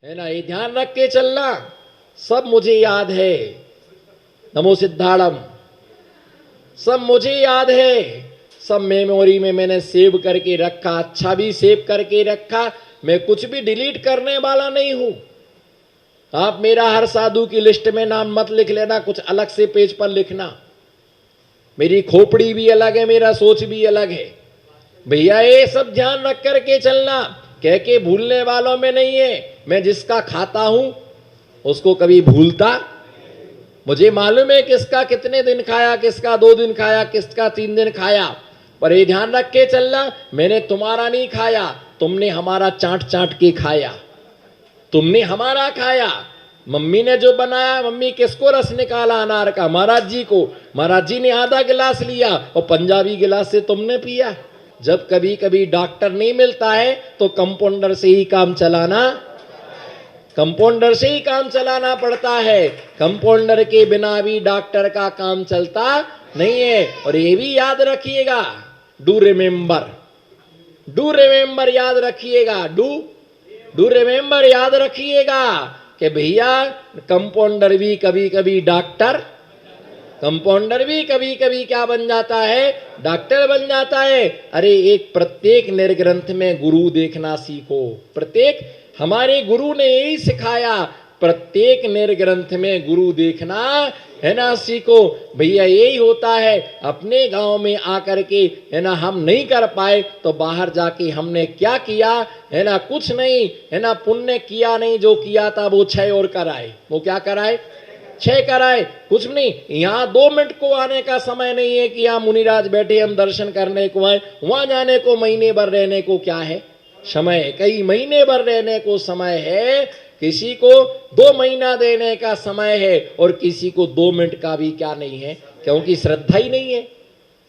है ना। ये ध्यान रख के चलना, सब मुझे याद है, नमो सिद्धाड़म, सब मुझे याद है, सब मेमोरी में मैंने सेव करके रखा, अच्छा भी सेव करके रखा, मैं कुछ भी डिलीट करने वाला नहीं हूं। आप मेरा हर साधु की लिस्ट में नाम मत लिख लेना, कुछ अलग से पेज पर लिखना। मेरी खोपड़ी भी अलग है, मेरा सोच भी अलग है भैया। ये सब ध्यान रख करके चलना, कह के भूलने वालों में नहीं है। मैं जिसका खाता हूं उसको कभी भूलता, मुझे मालूम है किसका कितने दिन खाया, किसका 2 दिन खाया, किसका 3 दिन खाया, पर ये ध्यान रख के चलना, मैंने तुम्हारा नहीं खाया, तुमने हमारा चाट चाट के खाया, तुमने हमारा खाया। मम्मी ने जो बनाया, मम्मी किसको रस निकाला अनार का? महाराज जी को। महाराज जी ने आधा गिलास लिया और पंजाबी गिलास से तुमने पिया। जब कभी कभी डॉक्टर नहीं मिलता है तो कंपाउंडर से ही काम चलाना, कंपाउंडर से ही काम चलाना पड़ता है। कंपाउंडर के बिना भी डॉक्टर का काम चलता नहीं है। और ये भी याद रखिएगा, डू रिमेंबर, डू रिमेंबर याद रखिएगा, डू रिमेंबर याद रखिएगा कि भैया कंपाउंडर भी कभी कभी डॉक्टर, कंपाउंडर भी कभी कभी क्या बन जाता है? डॉक्टर बन जाता है। अरे एक प्रत्येक निर्ग्रंथ में गुरु देखना सीखो। प्रत्येक, हमारे गुरु ने यही सिखाया, प्रत्येक निर्ग्रंथ में गुरु देखना है ना सीखो। भैया यही होता है। अपने गांव में आकर के है ना हम नहीं कर पाए तो बाहर जाके हमने क्या किया है ना? कुछ नहीं है ना, पुण्य किया नहीं, जो किया था वो 6 और कराए। वो क्या कराए? 6 कराए। कुछ नहीं, यहाँ 2 मिनट को आने का समय नहीं है कि यहाँ मुनिराज बैठे हम दर्शन करने को आए, वहां जाने को महीने भर रहने को क्या है समय है, कई महीने भर रहने को समय है। किसी को 2 महीना देने का समय है और किसी को 2 मिनट का भी क्या नहीं है, क्योंकि श्रद्धा ही नहीं है।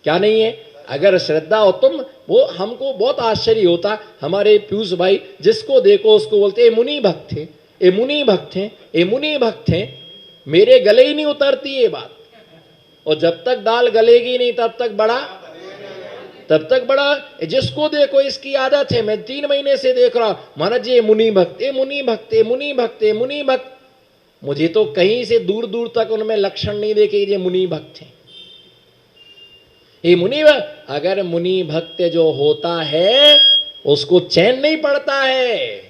क्या नहीं है? अगर श्रद्धा हो तुम, वो हमको बहुत आश्चर्य होता, हमारे पीयूष भाई जिसको देखो उसको बोलते ए मुनि भक्त थे, ए मुनि भक्त थे, ए मुनि भक्त थे। मेरे गले ही नहीं उतरती ये बात। और जब तक दाल गलेगी नहीं तब तक बड़ा, जिसको देखो इसकी आदत है। मैं 3 महीने से देख रहा हूं, महाराज जी मुनि भक्त, मुनि भक्त, मुनि भक्त, मुनि भक्त। मुझे तो कहीं से दूर दूर तक उनमें लक्षण नहीं देखे ये मुनि भक्त हैं। ये मुनि भक्त, अगर मुनि भक्त जो होता है उसको चैन नहीं पड़ता है,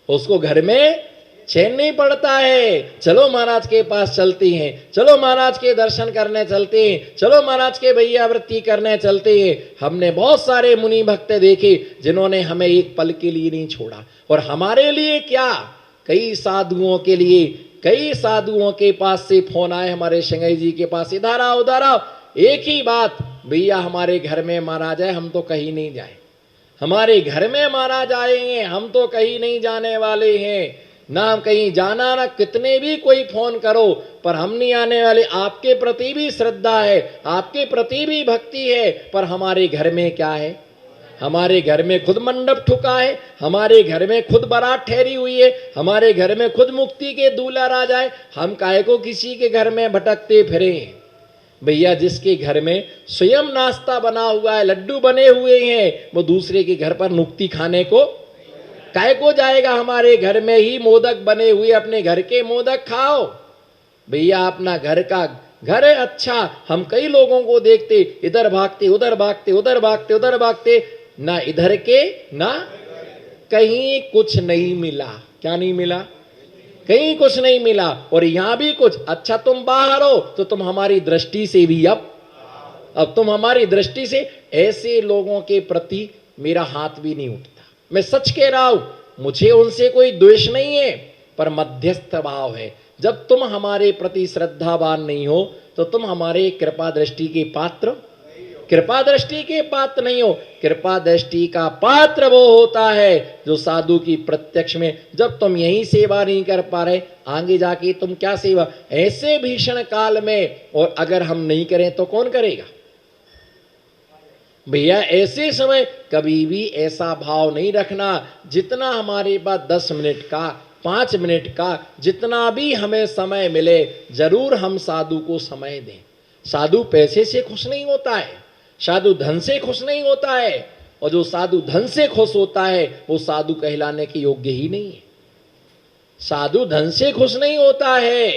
उसको घर में चैन नहीं पड़ता है। चलो महाराज के पास चलते हैं, चलो महाराज के दर्शन करने चलते हैं, चलो महाराज के भैया वृत्ति करने चलते हैं। हमने बहुत सारे मुनि भक्त देखे जिन्होंने हमें एक पल के लिए नहीं छोड़ा। और हमारे लिए क्या, कई साधुओं के लिए, कई साधुओं के पास से फोन आए हमारे शंगई जी के पास, इधर आओ उधर आओ, एक ही बात, भैया हमारे घर में महाराज है, हम तो कहीं नहीं जाए। हमारे घर में महाराज आएंगे, हम तो कहीं नहीं जाने वाले हैं, ना कहीं जाना, ना कितने भी कोई फोन करो, पर हम नहीं आने वाले। आपके प्रति भी श्रद्धा है, आपके प्रति भी भक्ति है, पर हमारे घर में क्या है? हमारे घर में खुद मंडप ठुका है, हमारे घर में खुद बारात ठहरी हुई है, हमारे घर में खुद मुक्ति के दूल्हा राजा है। हम काहे को किसी के घर में भटकते फिरे? भैया जिसके घर में स्वयं नाश्ता बना हुआ है, लड्डू बने हुए हैं, वो दूसरे के घर पर मुक्ति खाने को काहे को जाएगा? हमारे घर में ही मोदक बने हुए, अपने घर के मोदक खाओ। भैया अपना घर का घर है अच्छा। हम कई लोगों को देखते, इधर भागते उधर भागते, उधर भागते उधर भागते, ना इधर के ना कहीं कुछ नहीं मिला। क्या नहीं मिला? कहीं कुछ नहीं मिला। और यहां भी कुछ अच्छा, तुम बाहर हो तो तुम हमारी दृष्टि से भी अब तुम हमारी दृष्टि से, ऐसे लोगों के प्रति मेरा हाथ भी नहीं उठता। मैं सच कह रहा हूं, मुझे उनसे कोई द्वेष नहीं है, पर मध्यस्थ भाव है। जब तुम हमारे प्रति श्रद्धावान नहीं हो तो तुम हमारे कृपा दृष्टि के पात्र, कृपा दृष्टि के पात्र नहीं हो। कृपा दृष्टि का पात्र वो होता है जो साधु की प्रत्यक्ष में, जब तुम यही सेवा नहीं कर पा रहे, आगे जाके तुम क्या सेवा? ऐसे भीषण काल में, और अगर हम नहीं करें तो कौन करेगा? भैया ऐसे समय कभी भी ऐसा भाव नहीं रखना। जितना हमारे पास 10 मिनट का, 5 मिनट का, जितना भी हमें समय मिले, जरूर हम साधु को समय दें। साधु पैसे से खुश नहीं होता है, साधु धन से खुश नहीं होता है, और जो साधु धन से खुश होता है वो साधु कहलाने के योग्य ही नहीं है। साधु धन से खुश नहीं होता है।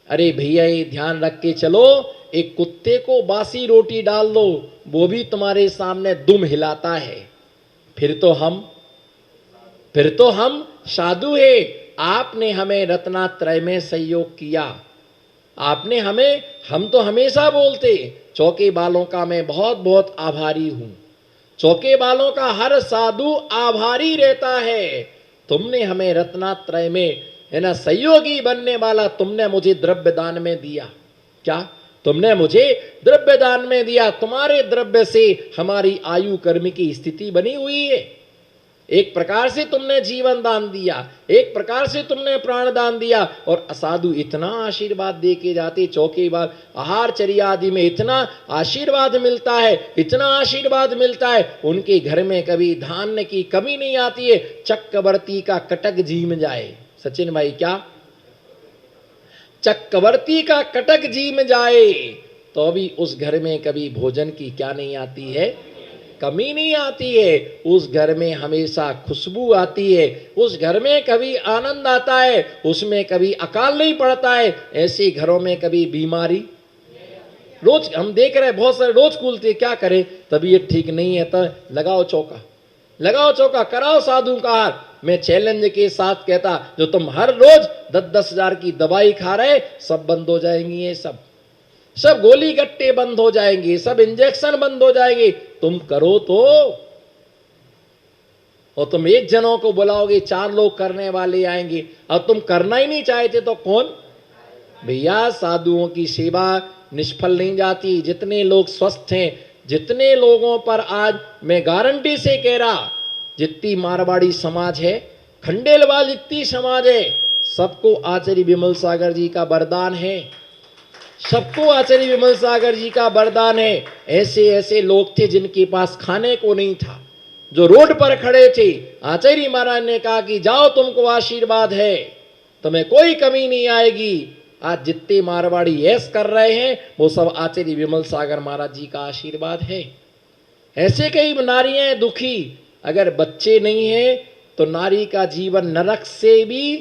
अरे भैया ये ध्यान रख के चलो, एक कुत्ते को बासी रोटी डाल दो, वो भी तुम्हारे सामने दुम हिलाता है। फिर तो हम साधु है। आपने हमें रत्नात्रय में सहयोग किया। आपने हम तो हमेशा बोलते चौके बालों का मैं बहुत बहुत आभारी हूं। चौके बालों का हर साधु आभारी रहता है। तुमने हमें रत्नात्रय में है ना सहयोगी बनने वाला तुमने मुझे द्रव्य दान में दिया। क्या तुमने मुझे द्रव्य दान में दिया? तुम्हारे द्रव्य से हमारी आयु कर्म की स्थिति बनी हुई है। एक प्रकार से तुमने जीवन दान दिया, एक प्रकार से तुमने प्राण दान दिया, और असाधु इतना आशीर्वाद दे के जाते। चौके बाद आहार चर्या आदि में इतना आशीर्वाद मिलता है, इतना आशीर्वाद मिलता है। उनके घर में कभी धान्य की कमी नहीं आती है। चक्रवर्ती का कटक जीम जाए, सचिन भाई क्या चक्रवर्ती का कटक जीम जाए तो भी उस घर में कभी भोजन की क्या नहीं आती है, कमी नहीं आती है। उस घर में हमेशा खुशबू आती है, उस घर में कभी आनंद आता है, उसमें कभी अकाल नहीं पड़ता है। ऐसे घरों में कभी बीमारी, रोज हम देख रहे हैं बहुत सारे रोज कूलते, क्या करें तबीयत ठीक नहीं है तो लगाओ चौका, लगाओ चौका, कराओ साधु का हार। मैं चैलेंज के साथ कहता, जो तुम हर रोज 10-10 हजार की दवाई खा रहे, सब बंद हो जाएंगी। ये सब गोली गट्टे बंद हो जाएंगे, सब इंजेक्शन बंद हो जाएंगे। तुम करो तो, और तुम एक जनों को बुलाओगे 4 लोग करने वाले आएंगे, और तुम करना ही नहीं चाहते तो कौन? भैया साधुओं की सेवा निष्फल नहीं जाती। जितने लोग स्वस्थ हैं, जितने लोगों पर आज मैं गारंटी से कह रहा, जितनी मारवाड़ी समाज है, खंडेलवाल जितनी समाज है, सबको आचार्य विमल सागर जी का वरदान है। सबको आचार्य विमल सागर जी का वरदान है। ऐसे ऐसे लोग थे जिनके पास खाने को नहीं था, जो रोड पर खड़े थे। आचार्य महाराज ने कहा कि जाओ, तुमको आशीर्वाद है, तुम्हें कोई कमी नहीं आएगी। आज जितने मारवाड़ी ऐस कर रहे हैं, वो सब आचार्य विमल सागर महाराज जी का आशीर्वाद है। ऐसे कई नारियां दुखी, अगर बच्चे नहीं है तो नारी का जीवन नरक से भी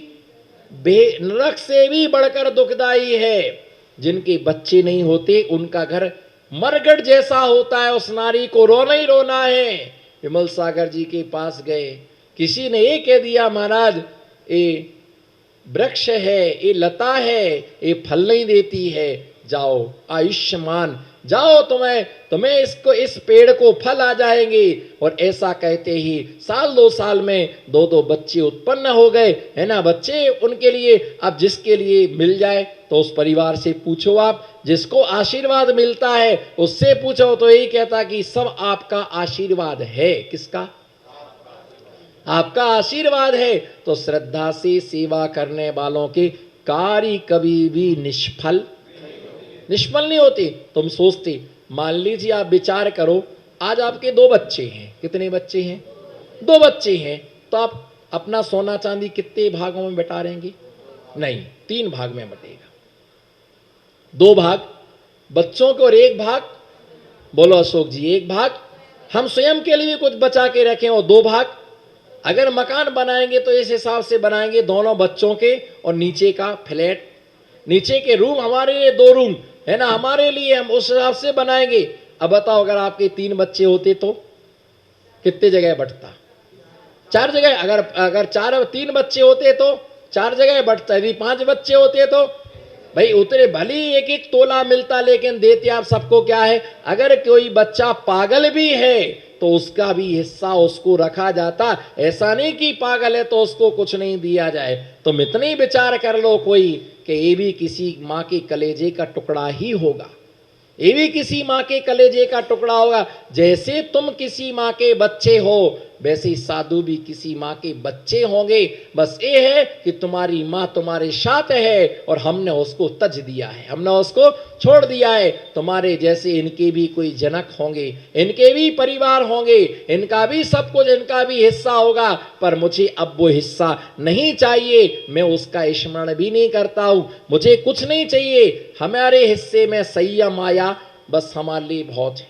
बढ़कर दुखदाई है। जिनके बच्चे नहीं होते उनका घर मरगढ़ जैसा होता है। उस नारी को रोना ही रोना है। विमल सागर जी के पास गए, किसी ने ये कह दिया, महाराज ये वृक्ष है, ये लता है, ये फल नहीं देती है, जाओ आयुष्मान, जाओ तुम्हें इस पेड़ को फल आ जाएंगे। और ऐसा कहते ही 1-2 साल में 2 बच्चे उत्पन्न हो गए, है ना। बच्चे उनके लिए, अब जिसके लिए मिल जाए तो उस परिवार से पूछो, आप जिसको आशीर्वाद मिलता है उससे पूछो, तो यही कहता कि सब आपका आशीर्वाद है। किसका? आपका आशीर्वाद है। तो श्रद्धा से सेवा करने वालों के कार्य कभी भी निष्फल नहीं होती। तुम सोचते, मान लीजिए आप विचार करो, आज आपके 2 बच्चे हैं। कितने बच्चे हैं? 2 बच्चे हैं। तो आप अपना सोना चांदी कितने भागों में बटारेंगे? नहीं, 3 भाग में बटेगा। 2 भाग बच्चों को और 1 भाग, बोलो अशोक जी, 1 भाग हम स्वयं के लिए कुछ बचा के रखें, और 2 भाग अगर मकान बनाएंगे तो इस हिसाब से बनाएंगे, दोनों बच्चों के और नीचे का फ्लैट, नीचे के रूम हमारे लिए 2 रूम, है ना, हमारे लिए हम उस हिसाब से बनाएंगे। अब बताओ, अगर आपके 3 बच्चे होते तो कितने जगह बटता? 4 जगह। अगर 3 बच्चे होते तो 4 जगह बटता। यदि 5 बच्चे होते तो भाई उतरे भली 1-1 तोला मिलता, लेकिन देते आप सबको क्या है? अगर कोई बच्चा पागल भी है तो उसका भी हिस्सा उसको रखा जाता। ऐसा नहीं कि पागल है तो उसको कुछ नहीं दिया जाए। तुम इतनी विचार कर लो कोई कि ये भी किसी माँ के कलेजे का टुकड़ा ही होगा, ये भी किसी माँ के कलेजे का टुकड़ा होगा। जैसे तुम किसी माँ के बच्चे हो, वैसे ही साधु भी किसी माँ के बच्चे होंगे। बस ये है कि तुम्हारी माँ तुम्हारे साथ है और हमने उसको तज दिया है, हमने उसको छोड़ दिया है। तुम्हारे जैसे इनके भी कोई जनक होंगे, इनके भी परिवार होंगे, इनका भी सब कुछ, इनका भी हिस्सा होगा। पर मुझे अब वो हिस्सा नहीं चाहिए, मैं उसका स्मरण भी नहीं करता हूँ, मुझे कुछ नहीं चाहिए। हमारे हिस्से में संयम आया, बस हमारे लिए बहुत है।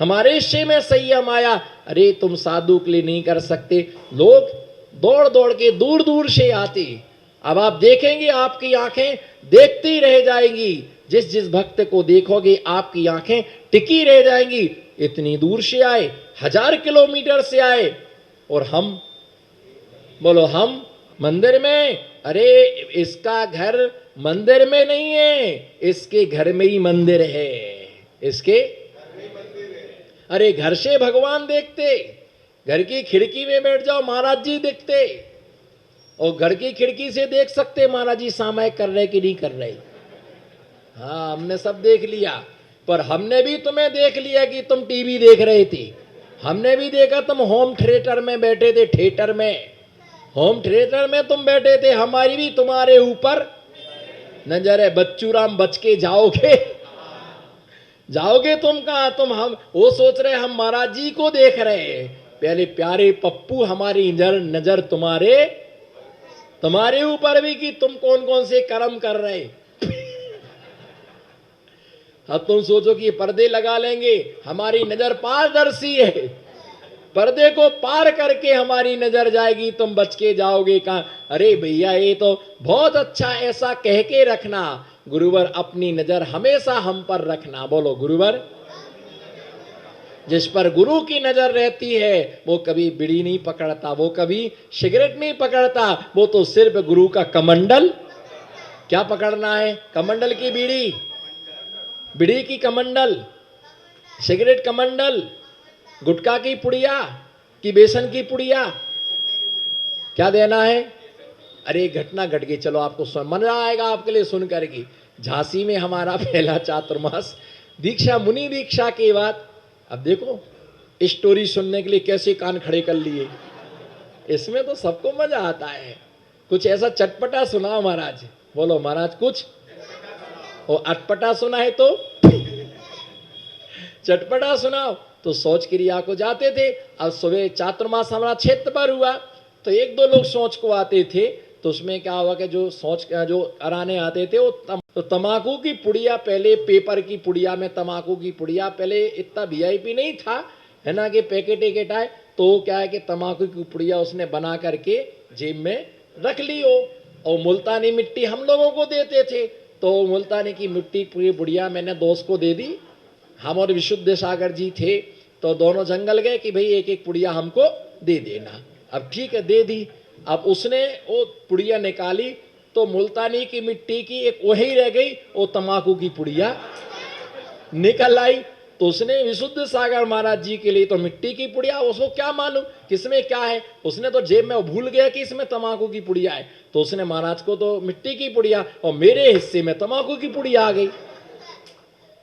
हमारे हिस्से में संयम आया। अरे तुम साधु के लिए नहीं कर सकते। लोग दौड़ दौड़ के दूर दूर से आती। अब आप देखेंगे आपकी आंखें देखती रह जाएंगी, जिस जिस भक्त को देखोगे आपकी आंखें टिकी रह जाएंगी। इतनी दूर से आए, 1000 किलोमीटर से आए, और हम बोलो हम मंदिर में। अरे इसका घर मंदिर में नहीं है, इसके घर में ही मंदिर है, इसके। अरे घर से भगवान देखते, घर की खिड़की में बैठ जाओ महाराज जी दिखते, और घर की खिड़की से देख सकते महाराज जी सामायिक कर रहे कि नहीं कर रहे। हाँ हमने सब देख लिया, पर हमने भी तुम्हें देख लिया कि तुम टीवी देख रहे थे। हमने भी देखा तुम होम थिएटर में बैठे थे, थिएटर में, होम थिएटर में तुम बैठे थे। हमारी भी तुम्हारे ऊपर नजर है। बच्चूराम बच के जाओगे, जाओगे तुम कहां? तुम हम वो सोच रहे हम महाराज जी को देख रहे हैं। पहले प्यारे पप्पू हमारी नजर तुम्हारे ऊपर भी कि तुम कौन कौन से कर्म कर रहे। अब तुम सोचो कि पर्दे लगा लेंगे, हमारी नजर पारदर्शी है, पर्दे को पार करके हमारी नजर जाएगी, तुम बच के जाओगे कहां? अरे भैया ये तो बहुत अच्छा, ऐसा कह के रखना गुरुवर अपनी नजर हमेशा हम पर रखना। बोलो गुरुवर। जिस पर गुरु की नजर रहती है वो कभी बीड़ी नहीं पकड़ता, वो कभी सिगरेट नहीं पकड़ता, वो तो सिर्फ गुरु का कमंडल। क्या पकड़ना है? कमंडल की बीड़ी, बीड़ी की कमंडल, सिगरेट कमंडल, गुटखा की पुड़िया कि बेसन की पुड़िया, क्या देना है? अरे घटना घट गई, चलो आपको मजा आएगा आपके लिए सुन करके। झांसी में हमारा पहला चातुर्मास दीक्षा, मुनि दीक्षा के बाद, अब देखो स्टोरी सुनने के लिए कैसे कान खड़े कर लिए। इसमें तो सबको मजा आता है। कुछ ऐसा चटपटा सुनाओ महाराज। बोलो महाराज कुछ। और अटपटा सुना है तो चटपटा सुनाओ। तो शौच क्रिया को जाते थे। अब सुबह चातुर्मास हमारा क्षेत्र पर हुआ, तो एक दो लोग शौच को आते थे। तो उसमें क्या हुआ कि जो शौच जो कराने आते थे वो तो तमाकू की पुड़िया, पहले पेपर की पुड़िया में तमाकू की पुड़िया, पहले इतना वीआईपी नहीं था है ना कि पैकेट एकेट आए, तो क्या है कि तमाकू की पुड़िया उसने बना करके जेब में रख ली हो। और मुल्तानी मिट्टी हम लोगों को देते थे, तो मुल्तानी की मिट्टी पूरी बुढ़िया मैंने दोस्त को दे दी। हम और विशुद्ध सागर जी थे, तो दोनों जंगल गए कि भाई एक एक पुड़िया हमको दे देना। अब ठीक है दे दी। अब उसने वो पुड़िया निकाली तो मुल्तानी की मिट्टी की एक वही रह गई, वो तमाकू की पुड़िया निकल आई। तो उसने विशुद्ध सागर महाराज जी के लिए तो मिट्टी की पुड़िया, उसको क्या मालूम किसमें क्या है, उसने तो जेब में वो भूल गया कि इसमें तमाकू की पुड़िया है। तो उसने महाराज को तो मिट्टी की पुड़िया और मेरे हिस्से में तमाकू की पुड़िया आ गई।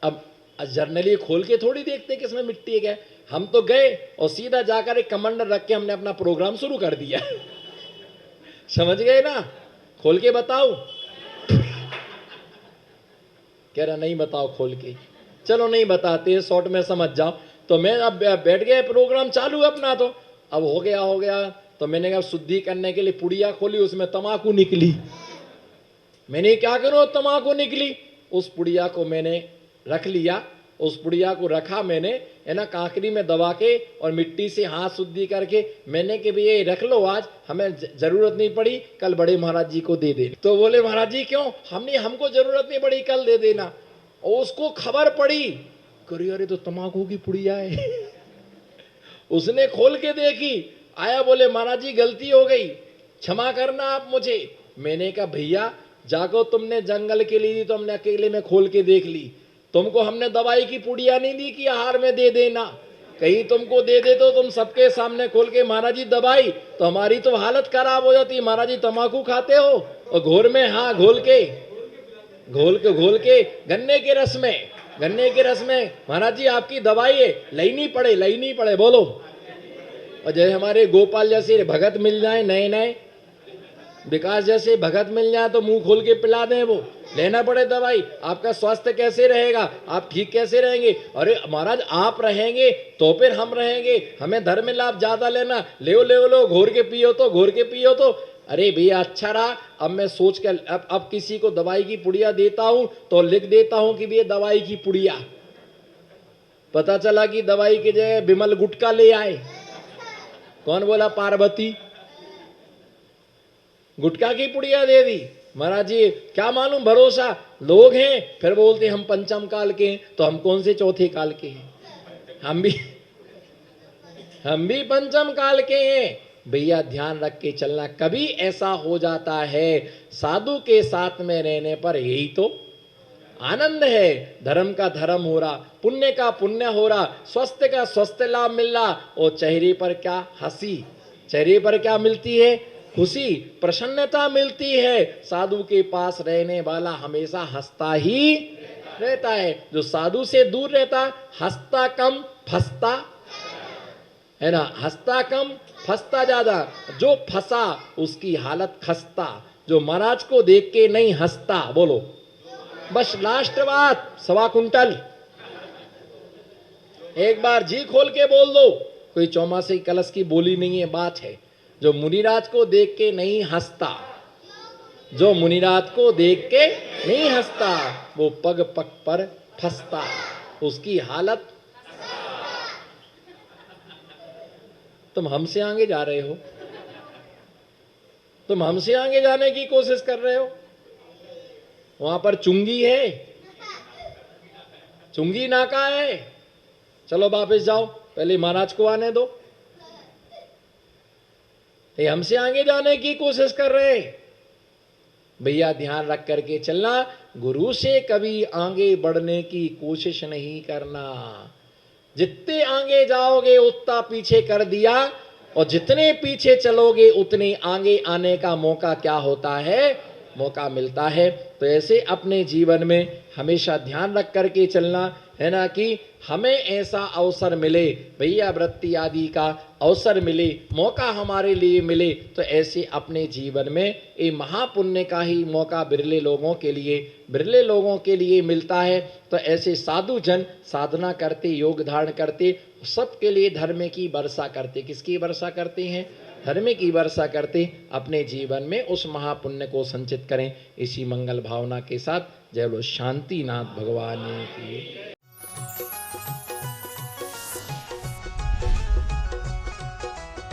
अब जर्नली खोल के थोड़ी देखते किसमें मिट्टी है। हम तो गए और सीधा जाकर एक कमंडल रख के हमने अपना प्रोग्राम शुरू कर दिया। समझ गए ना? खोल के बताओ। कह रहा नहीं बताओ खोल के। चलो नहीं बताते, शॉर्ट में समझ जाओ। तो मैं अब बैठ गया, प्रोग्राम चालू है अपना। तो अब हो गया तो मैंने कहा शुद्धि करने के लिए पुड़िया खोली, उसमें तमाकू निकली। मैंने क्या करो, तमाकू निकली। उस पुड़िया को मैंने रख लिया, उस पुड़िया को रखा मैंने है ना काकरी में दबा के और मिट्टी से हाथ शुद्धि करके। मैंने कि भाई ये रख लो, आज हमें जरूरत नहीं पड़ी, कल बड़े महाराज जी को दे देना। तो बोले महाराज जी क्यों? हमको जरूरत नहीं पड़ी, कल दे देना। और उसको खबर पड़ी, अरे तो तमाकू की पुड़िया है। उसने खोल के देखी, आया बोले महाराज जी गलती हो गई, क्षमा करना आप मुझे। मैंने कहा भैया जाको, तुमने जंगल के लिए दी तो हमने अकेले में खोल के देख ली। तुमको हमने दवाई की पुड़िया नहीं दी कि आहार में दे देना। कहीं तुमको दे दे तो तुम सबके सामने खोल के महाराज जी दवाई, तो हमारी तो हालत खराब हो जाती। महाराज जी तमाकू खाते हो और घोर में, हाँ घोल के गन्ने के रस में महाराज जी आपकी दवाई है, लेनी पड़े बोलो। और जैसे हमारे गोपाल जैसे भगत मिल जाए, नए विकास जैसे भगत मिल जाए तो मुंह खोल के पिला दें, वो लेना पड़े दवाई। आपका स्वास्थ्य कैसे रहेगा, आप ठीक कैसे रहेंगे? अरे महाराज आप रहेंगे तो फिर हम रहेंगे, हमें धर्म लाभ ज्यादा लेना, ले घोर के पियो तो। अरे भैया अच्छा रहा। अब मैं सोच कर अब किसी को दवाई की पुड़िया देता हूं तो लिख देता हूं कि भैया दवाई की पुड़िया। पता चला कि दवाई की जगह विमल गुटका ले आए। कौन बोला? पार्वती। गुटखा की पुड़िया दे दी। महाराज जी क्या मालूम भरोसा, लोग हैं फिर बोलते हम पंचम काल के हैं, तो हम कौन से चौथे काल के हैं? हम भी पंचम काल के हैं। भैया ध्यान रख के चलना। कभी ऐसा हो जाता है साधु के साथ में रहने पर, यही तो आनंद है। धर्म का धर्म हो रहा, पुण्य का पुण्य हो रहा, स्वस्थ का स्वस्थ लाभ मिल रहा, और चेहरे पर क्या हंसी, चेहरे पर क्या मिलती है? खुशी, प्रसन्नता मिलती है। साधु के पास रहने वाला हमेशा हंसता ही रहता है। जो साधु से दूर रहता, हंसता कम फंसता है ना, हंसता कम फंसता ज्यादा। जो फंसा उसकी हालत खस्ता, जो महाराज को देख के नहीं हंसता। बोलो बस लास्ट बात, 1.25 कुंटल। एक बार जी खोल के बोल दो, कोई चौमासे कलश की बोली नहीं है, बात है। जो मुनिराज को देख के नहीं हंसता, जो मुनिराज को देख के नहीं हंसता, वो पग पग पर फंसता, उसकी हालत। तुम हमसे आगे जा रहे हो, तुम हमसे आगे जाने की कोशिश कर रहे हो। वहां पर चुंगी है, चुंगी नाका है। चलो वापस जाओ, पहले महाराज को आने दो। ये हमसे आगे जाने की कोशिश कर रहे। भैया ध्यान रख करके चलना, गुरु से कभी आगे बढ़ने की कोशिश नहीं करना। जितने आगे जाओगे उतना पीछे कर दिया, और जितने पीछे चलोगे उतने आगे आने का मौका क्या होता है? मौका मिलता है। तो ऐसे अपने जीवन में हमेशा ध्यान रख करके चलना है ना, कि हमें ऐसा अवसर मिले, भैया वृत्ति आदि का अवसर मिले, मौका हमारे लिए मिले, तो ऐसे अपने जीवन में ये महापुण्य का ही मौका बिरले लोगों के लिए मिलता है। तो ऐसे साधु जन साधना करते, योग धारण करते, सबके लिए धर्म की वर्षा करते। किसकी वर्षा करते हैं? धर्म की वर्षा करते। अपने जीवन में उस महापुण्य को संचित करें। इसी मंगल भावना के साथ जय बोलो शांतिनाथ भगवान की।